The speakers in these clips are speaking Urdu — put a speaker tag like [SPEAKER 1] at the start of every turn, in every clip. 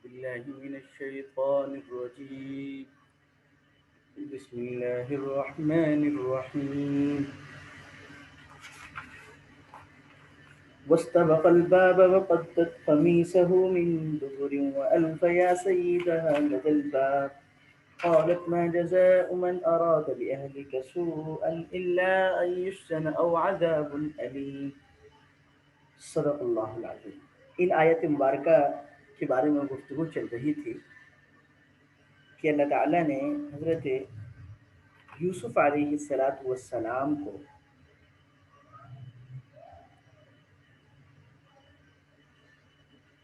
[SPEAKER 1] بالله من الشيطان الرجيم. بسم الله الرحمن الرحيم. واستبق الباب وقدت قميصه من دبر وألف يا سيدها لدى الباب. قالت ما جزاء من أراد بأهلك سوءا إلا أن يسجن أو عذاب أليم. صدق اللہ العظیم. ان آیت مبارکہ کے بارے میں گفتگو چل رہی تھی کہ اللہ تعالیٰ نے حضرت یوسف علیہ السلام کو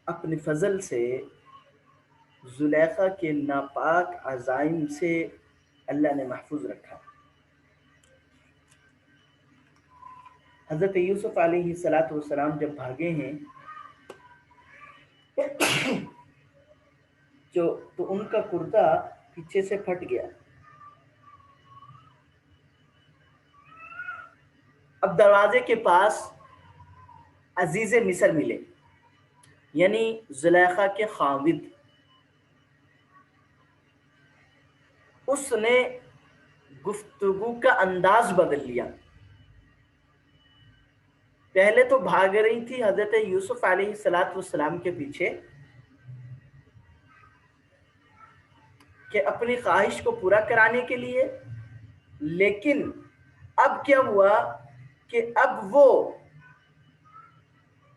[SPEAKER 1] اپنے فضل سے زلیخا کے ناپاک عزائم سے اللہ نے محفوظ رکھا. حضرت یوسف علیہ السلام جب بھاگے ہیں تو ان کا کرتا پیچھے سے پھٹ گیا. اب دروازے کے پاس عزیز مصر ملے، یعنی زلیخا کے خاوند. اس نے گفتگو کا انداز بدل لیا. پہلے تو بھاگ رہی تھی حضرت یوسف علیہ السلام کے پیچھے کہ اپنی خواہش کو پورا کرانے کے لیے، لیکن اب کیا ہوا کہ اب وہ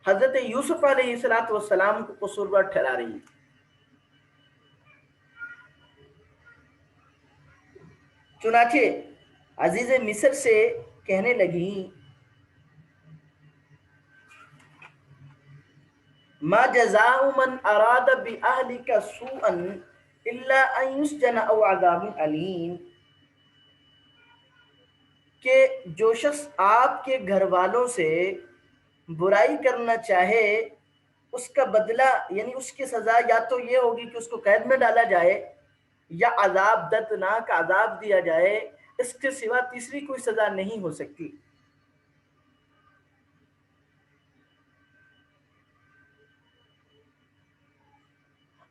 [SPEAKER 1] حضرت یوسف علیہ السلام کو قصوروار ٹھہرا رہی ہے. چنانچہ عزیز مصر سے کہنے لگی ما جزاء من اراد باہلک سوءا الا ان یسجن او عذاب علیم، کہ جو شخص آپ کے گھر والوں سے برائی کرنا چاہے اس کا بدلہ یعنی اس کی سزا یا تو یہ ہوگی کہ اس کو قید میں ڈالا جائے یا عذاب دردناک عذاب دیا جائے، اس کے سوا تیسری کوئی سزا نہیں ہو سکتی.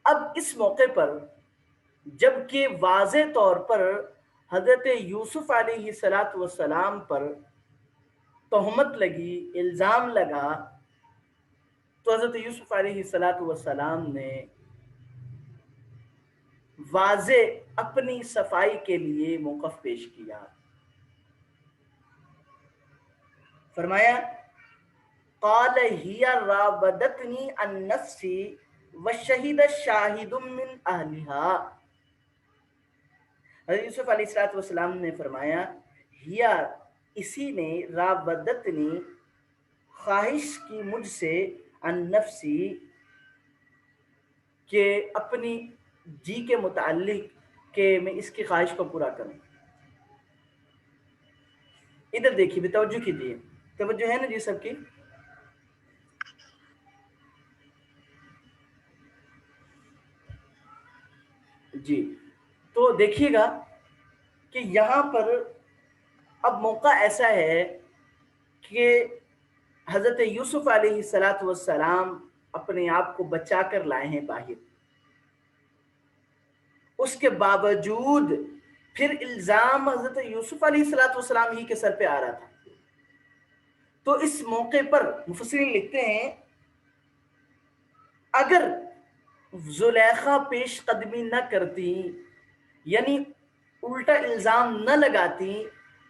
[SPEAKER 1] اب اس موقع پر جب کہ واضح طور پر حضرت یوسف علیہ السلام پر تہمت لگی، الزام لگا، تو حضرت یوسف علیہ السلام نے واضح اپنی صفائی کے لیے موقف پیش کیا. فرمایا قال ہی راودتنی عن نفسی وشہد شاہد من اہلہا. حضرت یوسف علیہ السلام نے فرمایا ہیا اسی نے راودتنی خواہش کی مجھ سے عن نفسی کہ اپنی جی کے متعلق کہ میں اس کی خواہش کو پورا کروں. ادھر دیکھیے بھی توجہ کیجیے، توجہ ہے نا جی سب کی؟ جی تو دیکھیے گا کہ یہاں پر اب موقع ایسا ہے کہ حضرت یوسف علیہ السلام اپنے آپ کو بچا کر لائے ہیں باہر، اس کے باوجود پھر الزام حضرت یوسف علیہ السلام ہی کے سر پہ آ رہا تھا. تو اس موقع پر مفسرین لکھتے ہیں اگر زلیخا پیش قدمی نہ کرتی یعنی الٹا الزام نہ لگاتی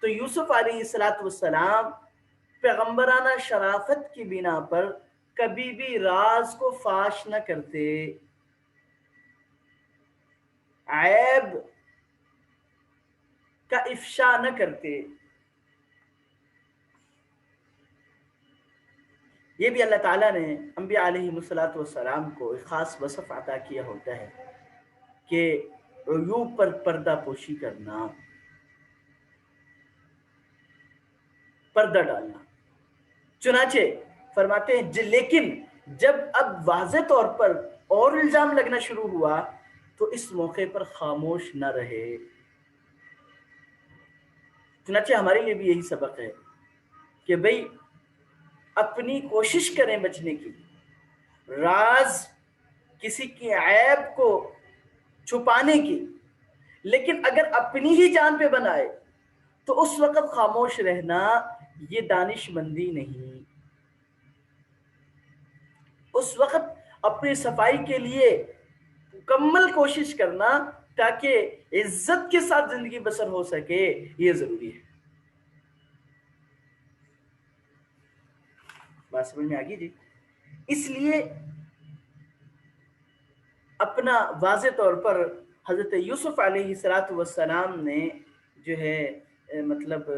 [SPEAKER 1] تو یوسف علیہ السلام پیغمبرانہ شرافت کی بنا پر کبھی بھی راز کو فاش نہ کرتے، عیب کا افشا نہ کرتے. یہ بھی اللہ تعالیٰ نے انبیاء علیہ السلام کو ایک خاص وصف عطا کیا ہوتا ہے کہ عیوب پر پردہ پوشی کرنا، پردہ ڈالنا. چنانچہ فرماتے ہیں لیکن جب اب واضح طور پر اور الزام لگنا شروع ہوا تو اس موقع پر خاموش نہ رہے. چنانچہ ہمارے لیے بھی یہی سبق ہے کہ بھئی اپنی کوشش کریں بچنے کی. راز کسی کی عیب کو چھپانے کی، لیکن اگر اپنی ہی جان پہ بنائے تو اس وقت خاموش رہنا یہ دانش مندی نہیں، اس وقت اپنی صفائی کے لیے مکمل کوشش کرنا تاکہ عزت کے ساتھ زندگی بسر ہو سکے، یہ ضروری ہے۔ بات سمجھ میں آ گئی جی؟ اس لیے اپنا واضح طور پر حضرت یوسف علیہ السلام نے جو ہے مطلب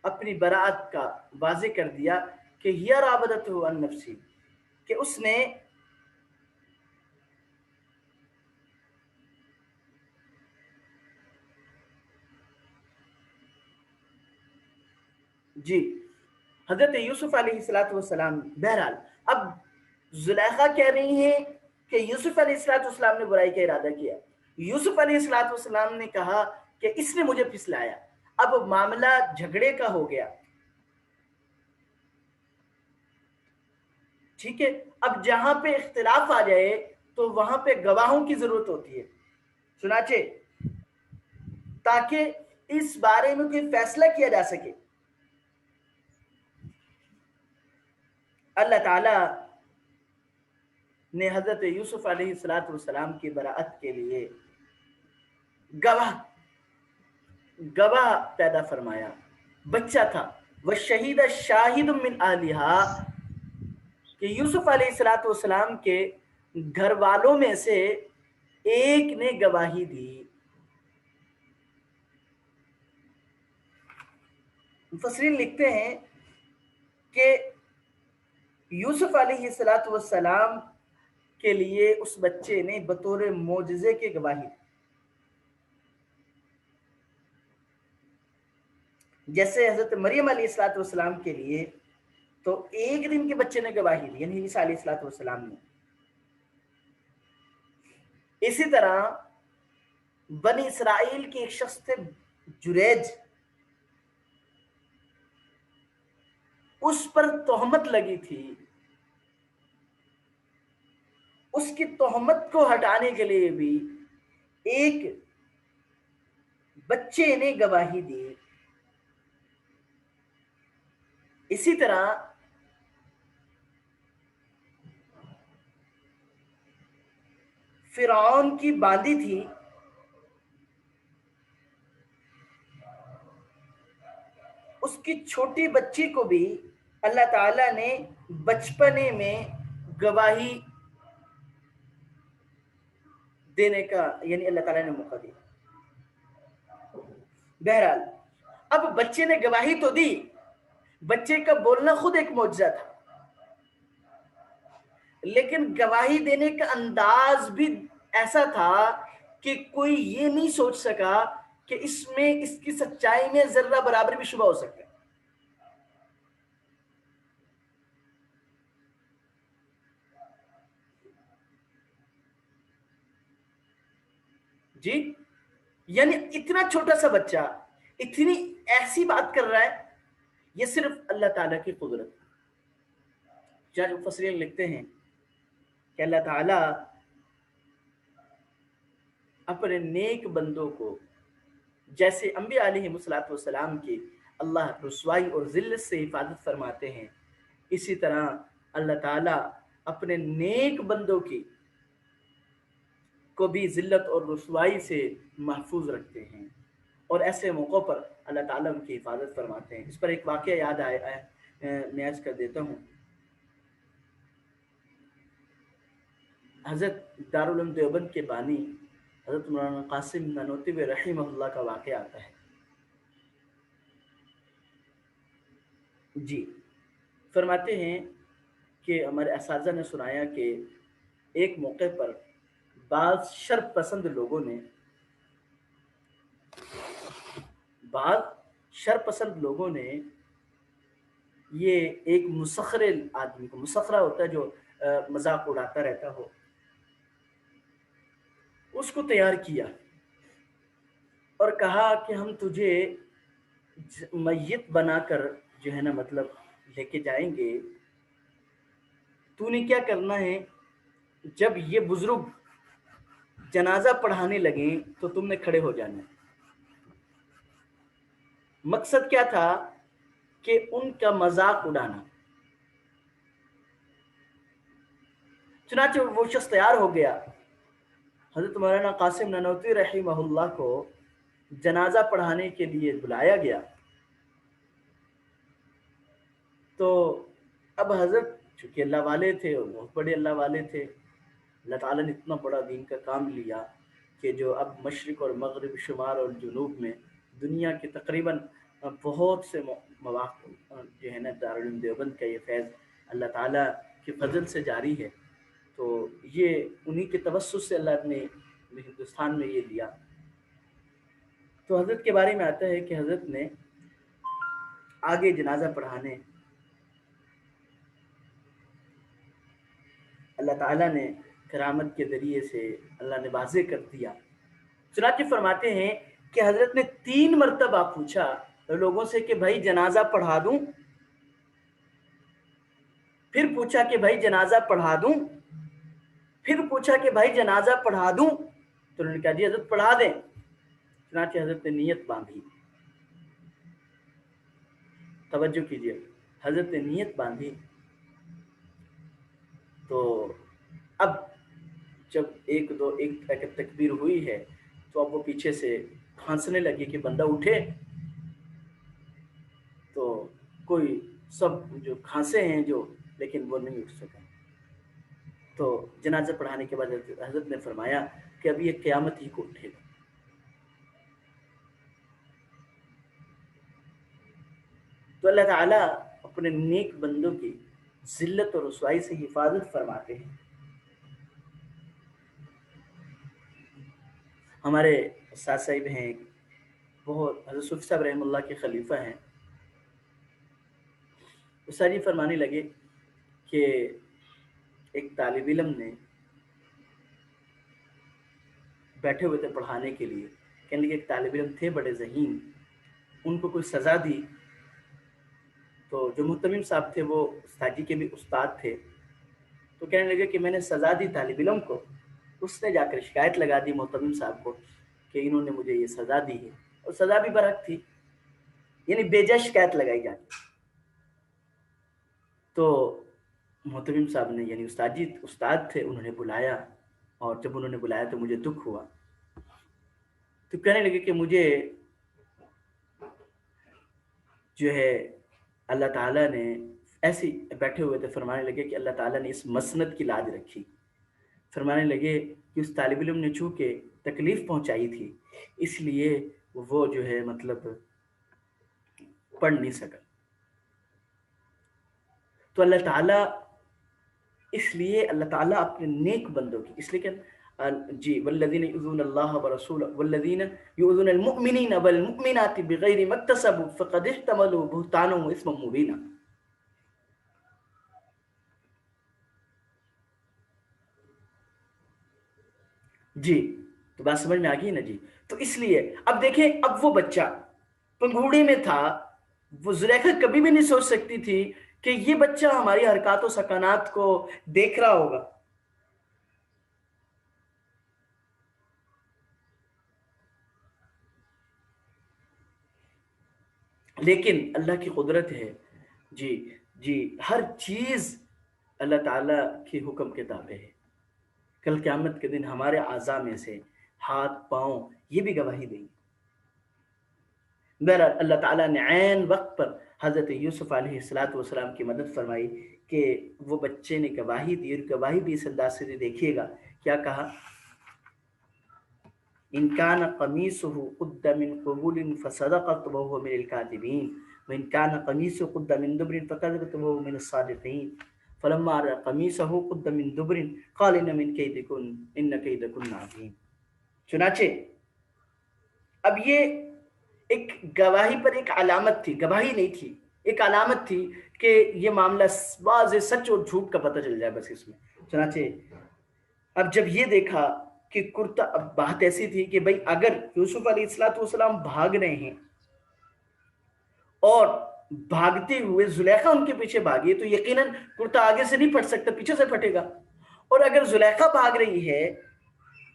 [SPEAKER 1] اپنی براعت کا واضح کر دیا کہ یہ رابطت ہو عن نفسی، کہ اس نے جی حضرت یوسف علیہ السلام بہرحال اب زلیخا کہہ رہی ہیں کہ یوسف علیہ السلام نے برائی کا ارادہ کیا، یوسف علیہ السلام نے کہا کہ اس نے مجھے پھسلایا، اب معاملہ جھگڑے کا ہو گیا، ٹھیک ہے؟ اب جہاں پہ اختلاف آ جائے تو وہاں پہ گواہوں کی ضرورت ہوتی ہے، چنانچہ تاکہ اس بارے میں کوئی فیصلہ کیا جا سکے اللہ تعالی نے حضرت یوسف علیہ السلام کی براعت کے لیے گواہ پیدا فرمایا، بچہ تھا، وہ شہید شاہد من اہلہا، کہ یوسف علیہ السلام کے گھر والوں میں سے ایک نے گواہی دی۔ مفسرین لکھتے ہیں کہ یوسف علیہ السلام کے لیے اس بچے نے بطور معجزے کے گواہی دی، جیسے حضرت مریم علیہ السلام کے لیے تو ایک دن کے بچے نے گواہی دی، یعنی عیسیٰ علیہ السلام نے۔ اسی طرح بنی اسرائیل کے ایک شخص تھے جریج، اس پر تہمت لگی تھی، اس کی تہمت کو ہٹانے کے لیے بھی ایک بچے نے گواہی دی۔ اسی طرح فرعون کی باندی تھی، اس کی چھوٹی بچی کو بھی اللہ تعالیٰ نے بچپنے میں گواہی دینے کا یعنی اللہ تعالیٰ نے موقع دیا۔ بہرحال اب بچے نے گواہی تو دی، بچے کا بولنا خود ایک معجزہ تھا، لیکن گواہی دینے کا انداز بھی ایسا تھا کہ کوئی یہ نہیں سوچ سکا کہ اس میں اس کی سچائی میں ذرہ برابر بھی شبہ ہو سکتا ہے۔ جی یعنی اتنا چھوٹا سا بچہ اتنی ایسی بات کر رہا ہے، یہ صرف اللہ تعالیٰ کی قدرت۔ جج مفسرین لکھتے ہیں کہ اللہ تعالیٰ اپنے نیک بندوں کو جیسے انبیاء علیہ السلام کی اللہ رسوائی اور ذلت سے حفاظت فرماتے ہیں، اسی طرح اللہ تعالیٰ اپنے نیک بندوں کی کو بھی ذلت اور رسوائی سے محفوظ رکھتے ہیں، اور ایسے موقعوں پر اللہ تعالیٰ ان کی حفاظت فرماتے ہیں۔ اس پر ایک واقعہ یاد آیا میں عرض کر دیتا ہوں۔ حضرت دارالعلوم دیوبند کے بانی حضرت مولانا قاسم نانوتوی رحمہ اللہ کا واقعہ آتا ہے۔ جی فرماتے ہیں کہ ہمارے اساتذہ نے سنایا کہ ایک موقع پر بعض شر پسند لوگوں نے یہ ایک مسخر آدمی کو، مسخرہ ہوتا ہے جو مذاق اڑاتا رہتا ہو، اس کو تیار کیا اور کہا کہ ہم تجھے میت بنا کر جو ہے نا مطلب لے کے جائیں گے، تو نے کیا کرنا ہے جب یہ بزرگ جنازہ پڑھانے لگیں تو تم نے کھڑے ہو جانا ہے۔ مقصد کیا تھا؟ کہ ان کا مذاق اڑانا۔ چنانچہ وہ شخص تیار ہو گیا، حضرت مولانا قاسم نانوتوی رحمہ اللہ کو جنازہ پڑھانے کے لیے بلایا گیا۔ تو اب حضرت چونکہ اللہ والے تھے اور بہت بڑے اللہ والے تھے، اللہ تعالیٰ نے اتنا بڑا دین کا کام لیا کہ جو اب مشرق اور مغرب، شمال اور جنوب میں دنیا کے تقریباً بہت سے مواقع جو ہے نا دارالعلوم دیوبند کا یہ فیض اللہ تعالیٰ کے فضل سے جاری ہے۔ تو یہ انہی کے توسط سے اللہ نے ہندوستان میں یہ دیا۔ تو حضرت کے بارے میں آتا ہے کہ حضرت نے آگے جنازہ پڑھانے اللہ تعالیٰ نے کرامت کے ذریعے سے اللہ نے واضح کر دیا۔ چنانچہ فرماتے ہیں کہ حضرت نے 3 مرتبہ پوچھا لوگوں سے کہ بھائی جنازہ پڑھا دوں، پھر پوچھا کہ بھائی جنازہ پڑھا دوں، پھر پوچھا کہ بھائی جنازہ پڑھا دوں، تو انہوں نے کہا جی حضرت پڑھا دیں۔ چنانچہ حضرت نے نیت باندھی، توجہ کیجیے، حضرت نے نیت باندھی۔ تو اب جب ایک تکبیر ہوئی ہے تو اب وہ پیچھے سے کھانسنے لگی کہ بندہ اٹھے، تو کوئی سب جو کھانسے ہیں جو، لیکن وہ نہیں اٹھ سکا۔ تو جنازہ پڑھانے کے بعد حضرت نے فرمایا کہ اب یہ قیامت ہی کو اٹھے گا۔ تو اللہ تعالیٰ اپنے نیک بندوں کی ذلت اور رسوائی سے حفاظت فرماتے ہیں۔ ہمارے استاد صاحب ہیں بہت، حضرت صوفی صاحب رحمہ اللہ کے خلیفہ ہیں، استاد جی فرمانے لگے کہ ایک طالب علم نے بیٹھے ہوئے تھے پڑھانے کے لیے، کہنے لگے ایک طالب علم تھے بڑے ذہین، ان کو کوئی سزا دی، تو جو محتمم صاحب تھے وہ استاد جی کے بھی استاد تھے، تو کہنے لگے کہ میں نے سزا دی طالب علم کو، اس نے جا کر شکایت لگا دی محتمم صاحب کو کہ انہوں نے مجھے یہ سزا دی ہے، اور سزا بھی برحق تھی، یعنی بیجا شکایت لگائی جاتی۔ تو محتمم صاحب نے، یعنی استاد جی استاد تھے، انہوں نے بلایا، اور جب انہوں نے بلایا تو مجھے دکھ ہوا، تو کہنے لگے کہ مجھے جو ہے اللہ تعالیٰ نے ایسی بیٹھے ہوئے تھے، فرمانے لگے کہ اللہ تعالیٰ نے اس مسند کی لاج رکھی، فرمانے لگے کہ اس طالب علم نے چونکہ تکلیف پہنچائی تھی اس لیے وہ جو ہے مطلب پڑھ نہیں سکا۔ تو اللہ تعالیٰ اس لیے اللہ تعالیٰ اپنے نیک بندوں کی، اس لیے کہ جی والذین یؤذون اللہ ورسولہ والذین یؤذون المؤمنین والمؤمنات بغیر ما اکتسبوا فقد احتملوا بہتانا واثما مبینا۔ جی تو بات سمجھ میں آ گئی نا جی؟ تو اس لیے اب دیکھیں، اب وہ بچہ پنگوڑی میں تھا، وہ زلیخا کبھی بھی نہیں سوچ سکتی تھی کہ یہ بچہ ہماری حرکات و سکنات کو دیکھ رہا ہوگا۔ لیکن اللہ کی قدرت ہے، جی جی ہر چیز اللہ تعالیٰ کے حکم کے تابع ہے۔ کل قیامت کے دن ہمارے اعضاء میں سے ہاتھ پاؤں یہ بھی گواہی دیں گے۔ بہرحال اللہ تعالیٰ نے عین وقت پر حضرت یوسف علیہ السلام کی مدد فرمائی کہ وہ بچے نے گواہی دی، اور گواہی بھی اس انداز سے دیکھیے گا کیا کہا، ان کان قمیصہ قد من قبول فصدقت وهو من الكاذبین وان کان قمیصہ قد من دبر فكذبت وهو من الصادقین فلما رأى قمیصہ قد من دبر قال ان من کیدکن ان کیدکن عظیم۔ چنانچہ اب یہ ایک گواہی پر ایک علامت تھی، گواہی نہیں تھی، ایک علامت تھی کہ یہ معاملہ واضح سچ اور جھوٹ کا پتہ چل جائے بس اس میں۔ چنانچہ اب جب یہ دیکھا کہ کرتا، اب بات ایسی تھی کہ بھئی اگر یوسف علیہ السلام بھاگ رہے ہیں اور بھاگتے ہوئے زلیخا ان کے پیچھے بھاگی تو یقیناً کرتا آگے سے نہیں پھٹ سکتا، پیچھے سے پھٹے گا، اور اگر زلیخا بھاگ رہی ہے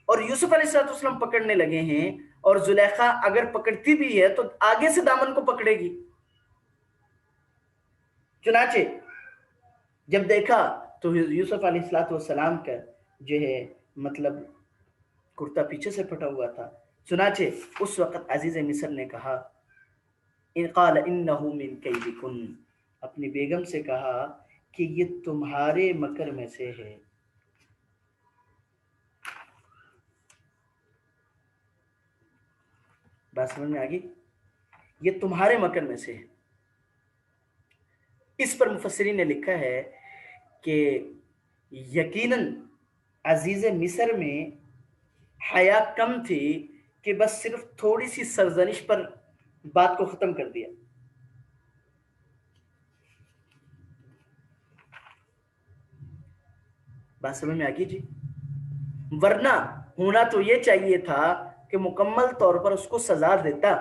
[SPEAKER 1] اور یوسف علیہ السلام پکڑنے لگے ہیں اور زلیخا اگر پکڑتی بھی ہے تو آگے سے دامن کو پکڑے گی. چنانچہ جب دیکھا تو یوسف علیہ السلام کا جو ہے مطلب کرتا پیچھے سے پھٹا ہوا تھا. چنانچہ اس وقت عزیز مصر نے کہا ان قال انہ من کیدکن، اپنی بیگم سے کہا کہ یہ تمہارے مکر میں سے ہے. بات سمجھ میں آگی؟ یہ تمہارے مکر میں سے ہے. اس پر مفسرین نے لکھا ہے کہ یقیناً عزیز مصر میں حیا کم تھی کہ بس صرف تھوڑی سی سرزنش پر بات کو ختم کر دیا. بات سمجھ میں آگی جی؟ ورنہ ہونا تو یہ چاہیے تھا کہ مکمل طور پر اس کو سزا دیتا،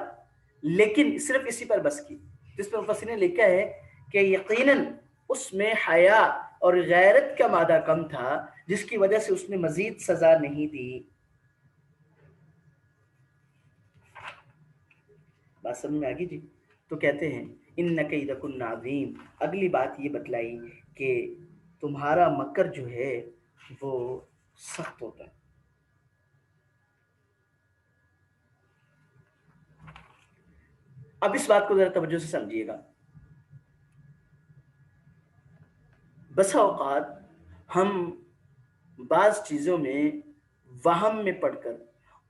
[SPEAKER 1] لیکن صرف اسی پر بس کی. جس پر مفسرین نے لکھا ہے کہ یقیناً اس میں حیا اور غیرت کا مادہ کم تھا، جس کی وجہ سے اس نے مزید سزا نہیں دی. بات سمجھ میں آگی جی؟ تو کہتے ہیں ان کیدکن عظیم. اگلی بات یہ بتلائی کہ تمہارا مکر جو ہے وہ سخت ہوتا ہے. اب اس بات کو ذرا توجہ سے سمجھیے گا. بسا اوقات ہم بعض چیزوں میں وہم میں پڑھ کر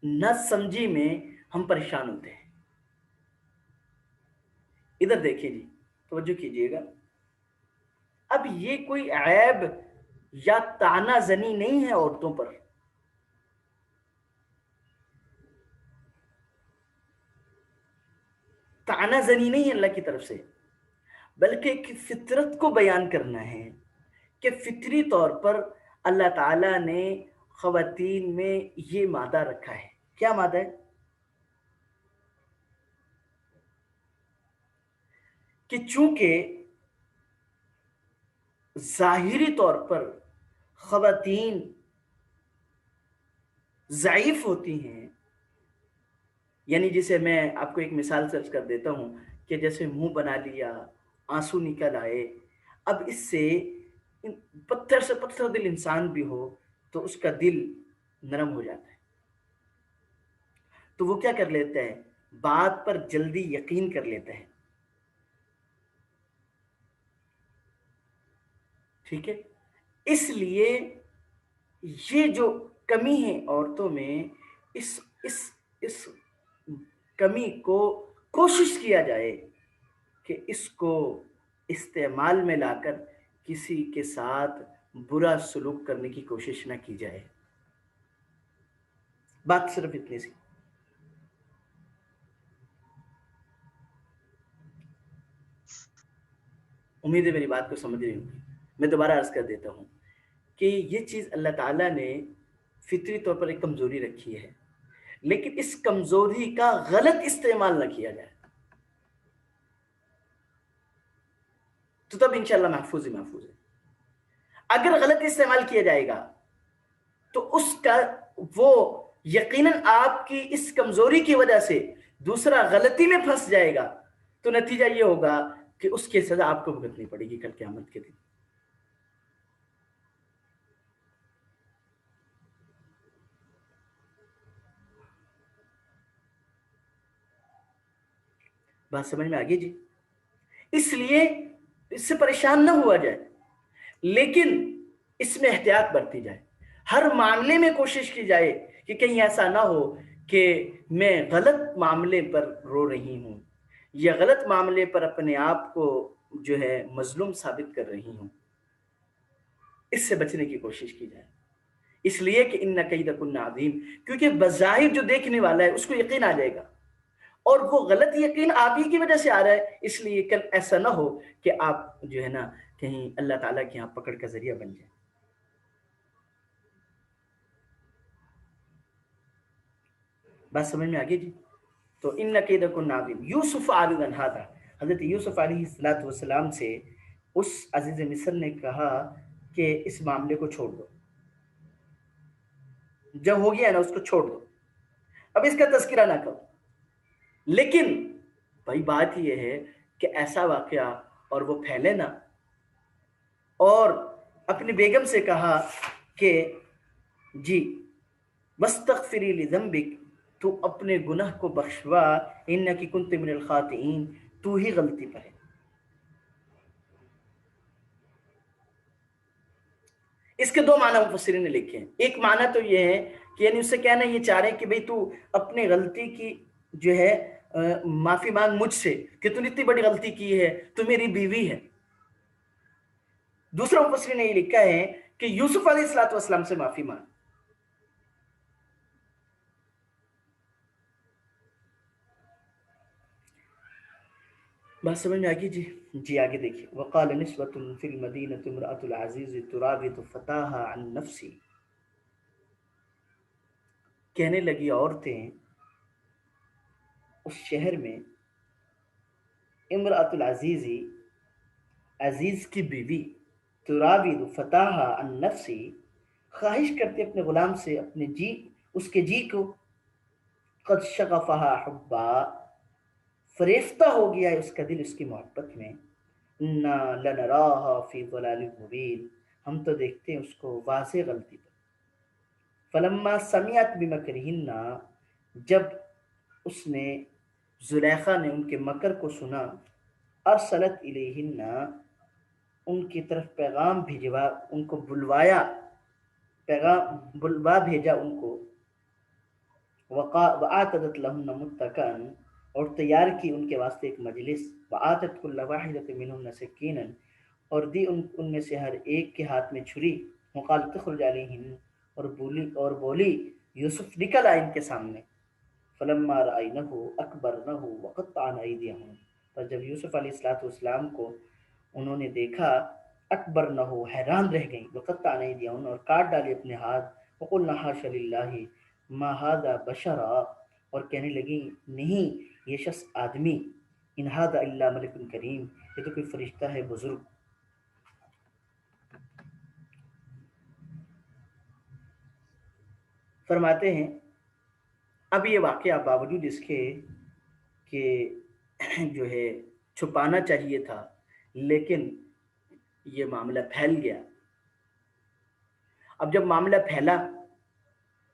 [SPEAKER 1] نہ سمجھی میں ہم پریشان ہوتے ہیں. ادھر دیکھیے جی، توجہ کیجئے گا. اب یہ کوئی عیب یا طعنہ زنی نہیں ہے عورتوں پر. طعنہ زنی نہیں ہے اللہ کی طرف سے، بلکہ ایک فطرت کو بیان کرنا ہے کہ فطری طور پر اللہ تعالیٰ نے خواتین میں یہ مادہ رکھا ہے. کیا مادہ ہے؟ کہ چونکہ ظاہری طور پر خواتین ضعیف ہوتی ہیں، یعنی جسے میں آپ کو ایک مثال سرچ کر دیتا ہوں کہ جیسے منہ بنا لیا، آنسو نکل آئے. اب اس سے پتھر سے پتھر دل انسان بھی ہو تو اس کا دل نرم ہو جاتا ہے. تو وہ کیا کر لیتا ہے؟ بات پر جلدی یقین کر لیتا ہے. ٹھیک ہے؟ اس لیے یہ جو کمی ہے عورتوں میں، اس کمی کو کوشش کیا جائے کہ اس کو استعمال میں لا کر کسی کے ساتھ برا سلوک کرنے کی کوشش نہ کی جائے. بات صرف اتنی سی. امید ہے میری بات کو سمجھ رہی ہوں. میں دوبارہ عرض کر دیتا ہوں کہ یہ چیز اللہ تعالیٰ نے فطری طور پر ایک کمزوری رکھی ہے، لیکن اس کمزوری کا غلط استعمال نہ کیا جائے تو تب انشاءاللہ محفوظ ہی محفوظ ہے. اگر غلط استعمال کیا جائے گا تو اس کا وہ یقیناً آپ کی اس کمزوری کی وجہ سے دوسرا غلطی میں پھنس جائے گا، تو نتیجہ یہ ہوگا کہ اس کی سزا آپ کو بھگتنی پڑے گی کل قیامت کے دن. بات سمجھ میں آگی جی؟ اس لیے اس سے پریشان نہ ہوا جائے، لیکن اس میں احتیاط برتی جائے. ہر معاملے میں کوشش کی جائے کہ کہیں ایسا نہ ہو کہ میں غلط معاملے پر رو رہی ہوں یا غلط معاملے پر اپنے آپ کو جو ہے مظلوم ثابت کر رہی ہوں. اس سے بچنے کی کوشش کی جائے، اس لیے کہ ان کیدکن عظیم، کیونکہ بظاہر جو دیکھنے والا ہے اس کو یقین آ جائے گا، اور وہ غلط یقین آپ ہی کی وجہ سے آ رہا ہے. اس لیے کل ایسا نہ ہو کہ آپ جو ہے نا کہیں اللہ تعالیٰ کے یہاں پکڑ کا ذریعہ بن جائیں. بات سمجھ میں آگے جی؟ تو ان کیدکن عظیم. یوسف علیہ عنہ، حضرت یوسف علیہ السلام سے اس عزیز مصر نے کہا کہ اس معاملے کو چھوڑ دو. جب ہو گیا نا اس کو چھوڑ دو، اب اس کا تذکرہ نہ کرو۔ لیکن بھائی بات یہ ہے کہ ایسا واقعہ اور وہ پھیلے نا، اور اپنی بیگم سے کہا کہ جی وَاسْتَغْفِرِي لِذَنْبِكَ، تو اپنے گناہ کو بخشوا، اِنَّكِ كُنْتِ مِنَ الْخَاطِئِينَ، تو ہی غلطی پر ہے۔ اس کے دو معنی مفسرین نے لکھے ہیں۔ ایک معنی تو یہ ہے کہ یعنی اس سے کہنا یہ چاہ رہے ہیں کہ بھئی تو اپنے غلطی کی جو ہے معافی مانگ مجھ سے، کہ تو نے اتنی بڑی غلطی کی ہے، تو میری بیوی ہے۔ دوسرا مفسرین نے یہ لکھا ہے کہ یوسف علیہ السلام سے معافی مانگ۔ بات سمجھ میں آگی جی؟ جی آگے دیکھیے، وقال نسوۃ فی المدینۃ امرأۃ العزیز تراود فتاها عن نفسی، کہنے لگی عورتیں اس شہر میں، امرأۃ العزیز، عزیز کی بیوی، تراود فتاها عن نفسی، خواہش کرتے اپنے غلام سے اپنے جی، اس کے جی کو، قد شغفها حبا، فریفتہ ہو گیا ہے اس کا دل اس کی محبت میں، انا لنراہا فی ضلال مبین، ہم تو دیکھتے ہیں اس کو واضح غلطی پر۔ فلما سمعت بمکرہن، جب اس نے، زلیخا نے ان کے مکر کو سنا، ارسلت الیہن، ان کی طرف پیغام بھیجوا، ان کو بلوایا، پیغام بلوا بھیجا ان کو، وآتدت لہن متکئا، اور تیار کی ان کے واسطے ایک مجلس، وآتت کل واحدۃ منہن سکینا، اور دی ان میں سے ہر ایک کے ہاتھ میں چھری، وقالت اخرج علیہن، اور بولی یوسف نکل آئے ان کے سامنے، فلما رأینہ اکبرنہ وقطعن ایدیہن، پر جب یوسف علیہ السلام کو انہوں نے دیکھا، اکبرنہ، حیران رہ گئیں، وقطعن ایدیہن، اور کاٹ ڈالے اپنے ہاتھ، وقلنا حاشا للہ ما ھذا بشرا، اور کہنے لگی نہیں یہ شخص آدمی، ان ھذا الا ملک کریم، یہ تو کوئی فرشتہ ہے بزرگ۔ فرماتے ہیں اب یہ واقعہ باوجود اس کے کہ جو ہے چھپانا چاہیے تھا، لیکن یہ معاملہ پھیل گیا۔ اب جب معاملہ پھیلا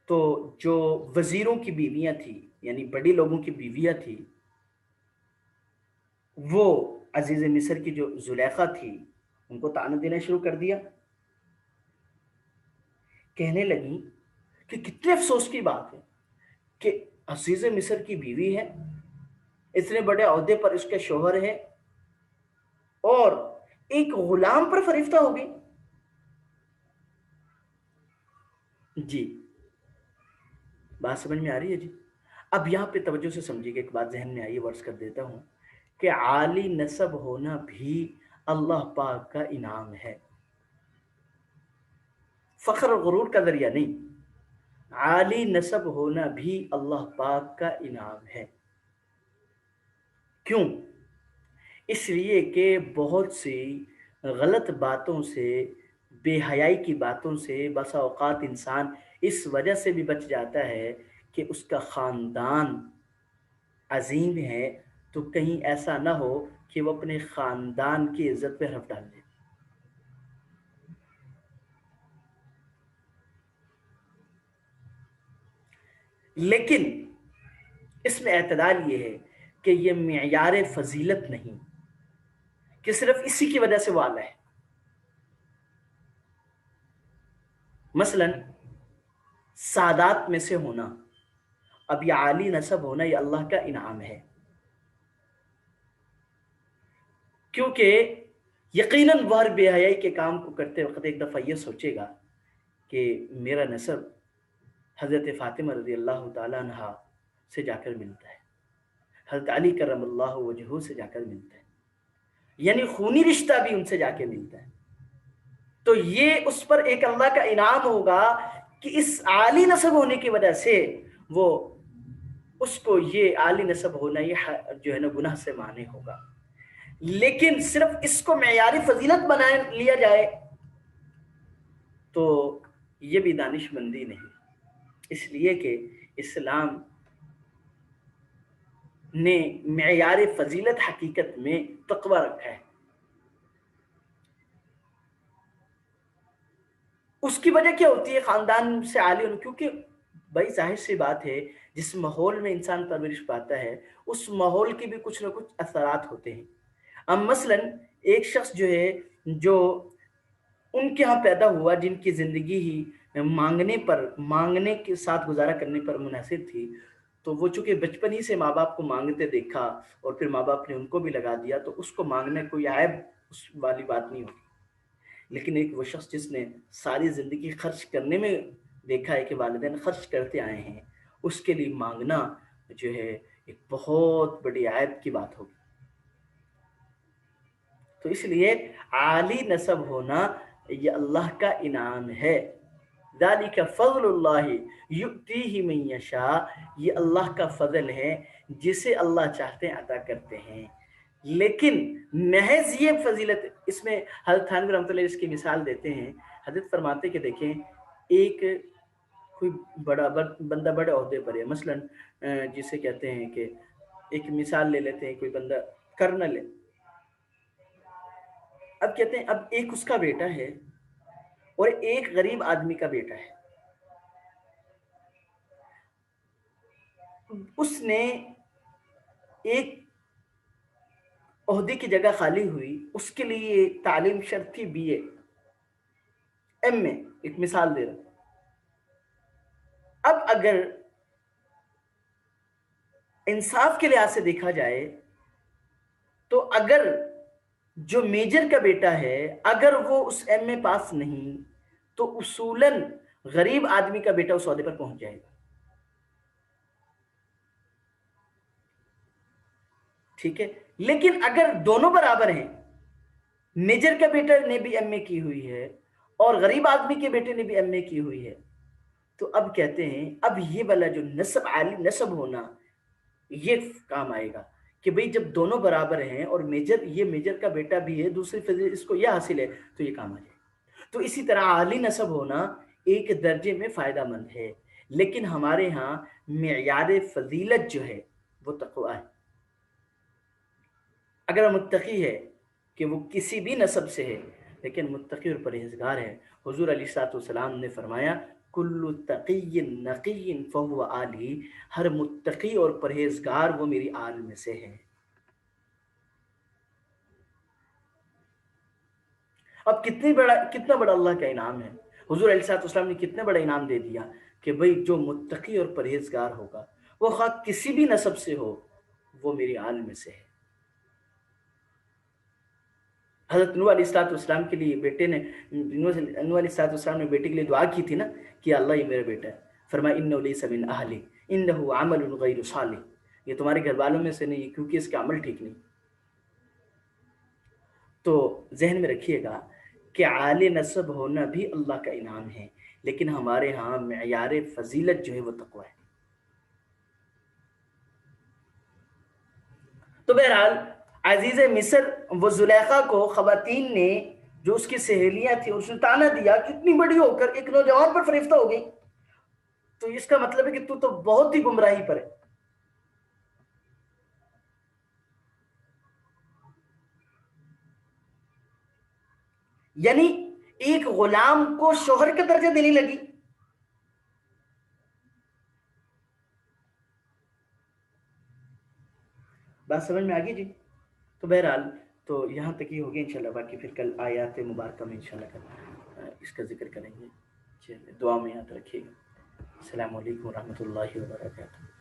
[SPEAKER 1] تو جو وزیروں کی بیویاں تھیں، یعنی بڑی لوگوں کی بیویاں تھیں، وہ عزیز مصر کی جو زلیخا تھی ان کو طعنہ دینا شروع کر دیا، کہنے لگی کہ کتنے افسوس کی بات ہے کہ عزیز مصر کی بیوی ہے، اتنے بڑے عہدے پر اس کے شوہر ہے، اور ایک غلام پر فریفتہ ہو گئی۔ جی بات سمجھ میں آ رہی ہے جی؟ اب یہاں پہ توجہ سے سمجھیے کہ ایک بات ذہن میں آئی، ورز کر دیتا ہوں کہ عالی نسب ہونا بھی اللہ پاک کا انعام ہے، فخر اور غرور کا ذریعہ نہیں، عالی نسب ہونا بھی اللہ پاک کا انعام ہے۔ کیوں؟ اس لیے کہ بہت سی غلط باتوں سے، بے حیائی کی باتوں سے بسا اوقات انسان اس وجہ سے بھی بچ جاتا ہے کہ اس کا خاندان عظیم ہے، تو کہیں ایسا نہ ہو کہ وہ اپنے خاندان کی عزت پہ حرف ڈال دے۔ لیکن اس میں اعتدال یہ ہے کہ یہ معیار فضیلت نہیں کہ صرف اسی کی وجہ سے وہ اعلیٰ ہے۔ مثلا سادات میں سے ہونا، اب یہ عالی نسب ہونا یہ اللہ کا انعام ہے، کیونکہ یقیناً وہ ہر بے حیائی کے کام کو کرتے وقت ایک دفعہ یہ سوچے گا کہ میرا نسب حضرت فاطمہ رضی اللہ تعالیٰ عنہ سے جا کر ملتا ہے، حضرت علی کرم اللہ وجہہ سے جا کر ملتا ہے، یعنی خونی رشتہ بھی ان سے جا کے ملتا ہے۔ تو یہ اس پر ایک اللہ کا انعام ہوگا کہ اس عالی نسب ہونے کی وجہ سے وہ اس کو یہ عالی نسب ہونا یہ جو ہے نا گناہ سے مانے ہوگا۔ لیکن صرف اس کو معیاری فضیلت بنا لیا جائے تو یہ بھی دانش مندی نہیں۔ اس لیے کہ اسلام نے معیار فضیلت حقیقت میں تقوی رکھا ہے. اس کی وجہ کیا ہوتی ہے خاندان سے عالی ہونا؟ کیونکہ بھائی ظاہر سی بات ہے، جس ماحول میں انسان پرورش پاتا ہے اس ماحول کے بھی کچھ نہ کچھ اثرات ہوتے ہیں. اب مثلا ایک شخص جو ہے، جو ان کے ہاں پیدا ہوا، جن کی زندگی ہی مانگنے کے ساتھ گزارا کرنے پر منحصر تھی، تو وہ چونکہ بچپن ہی سے ماں باپ کو مانگتے دیکھا اور پھر ماں باپ نے ان کو بھی لگا دیا، تو اس کو مانگنے کوئی عیب اس والی بات نہیں ہوگی. لیکن ایک وہ شخص جس نے ساری زندگی خرچ کرنے میں دیکھا ہے کہ والدین خرچ کرتے آئے ہیں، اس کے لیے مانگنا جو ہے ایک بہت بڑی عیب کی بات ہوگی. تو اس لیے عالی نسب ہونا یہ اللہ کا انعام ہے. ذالک فضل اللہ یؤتیہ من یشاء، یہ اللہ کا فضل ہے، جسے اللہ چاہتے ہیں عطا کرتے ہیں. لیکن محض یہ فضیلت، اس میں حضرت تھانوی رحمۃ اللہ اس کی مثال دیتے ہیں. حضرت فرماتے کہ دیکھیں، ایک کوئی بڑا بندہ بڑے عہدے پر ہے، مثلا جسے کہتے ہیں کہ ایک مثال لے لیتے ہیں، کوئی بندہ کرنل ہے. اب کہتے ہیں اب ایک اس کا بیٹا ہے اور ایک غریب آدمی کا بیٹا ہے. اس نے ایک عہدے کی جگہ خالی ہوئی، اس کے لیے تعلیم شرط تھی بی اے ایم اے، ایک مثال دے رہا ہوں. اب اگر انصاف کے لحاظ سے دیکھا جائے تو اگر جو میجر کا بیٹا ہے اگر وہ اس ایم اے پاس نہیں تو اصولاً غریب آدمی کا بیٹا اس عہدے پر پہنچ جائے گا. ٹھیک ہے، لیکن اگر دونوں برابر ہیں، میجر کا بیٹا نے بھی ایم اے کی ہوئی ہے اور غریب آدمی کے بیٹے نے بھی ایم اے کی ہوئی ہے، تو اب کہتے ہیں اب یہ والا جو نسب، عالی نسب ہونا، یہ کام آئے گا کہ بھئی جب دونوں برابر ہیں اور یہ میجر کا بیٹا بھی ہے، دوسری فضیلت اس کو یہ حاصل ہے، تو یہ کام آ جائے. تو اسی طرح عالی نسب ہونا ایک درجے میں فائدہ مند ہے، لیکن ہمارے ہاں معیار فضیلت جو ہے وہ تقوی ہے. اگر متقی ہے کہ وہ کسی بھی نسب سے ہے لیکن متقی اور پرہیزگار ہے، حضور علیہ الصلوۃ والسلام نے فرمایا کل تقی نقی فہو آلی، ہر متقی اور پرہیزگار وہ میری آل میں سے ہے. اب کتنا بڑا اللہ کا انعام ہے. حضور علیہ الصلوۃ والسلام نے کتنا بڑا انعام دے دیا کہ بھئی جو متقی اور پرہیزگار ہوگا وہ خواہ کسی بھی نسب سے ہو، وہ میری آل میں سے ہے. حضرت نوح علیہ الصلوۃ والسلام کے لیے بیٹے نے، نوح علیہ الصلوۃ والسلام نے بیٹے کے لیے دعا کی تھی نا کہ اللہ یہ میرا بیٹا ہے. فرمایا انہ لیس من اہلی انہ عمل غیر صالح، یہ تمہارے گھر والوں میں سے نہیں ہے کیونکہ اس کا عمل ٹھیک نہیں. تو ذہن میں رکھیے گا کہ عالی نسب ہونا بھی اللہ کا انعام ہے، لیکن ہمارے ہاں معیار فضیلت جو ہے وہ تقوی ہے. تو بہرحال عزیز مصر وہ زلیخا کو خواتین نے جو اس کی سہیلیاں تھیں اس نے تانا دیا کہ اتنی بڑی ہو کر ایک نوجوان پر فریفتہ ہو گئی، تو اس کا مطلب ہے کہ تو بہت ہی گمراہی پر ہے. یعنی ایک غلام کو شوہر کا درجہ دینے لگی. بات سمجھ میں آگی جی؟ تو بہرحال تو یہاں تک ہی ہوگی انشاءاللہ، باقی پھر کل آیات مبارکہ میں انشاءاللہ کل اس کا ذکر کریں گے. چلیے دعا میں یاد رکھیے گا. السلام علیکم ورحمۃ اللہ وبرکاتہ.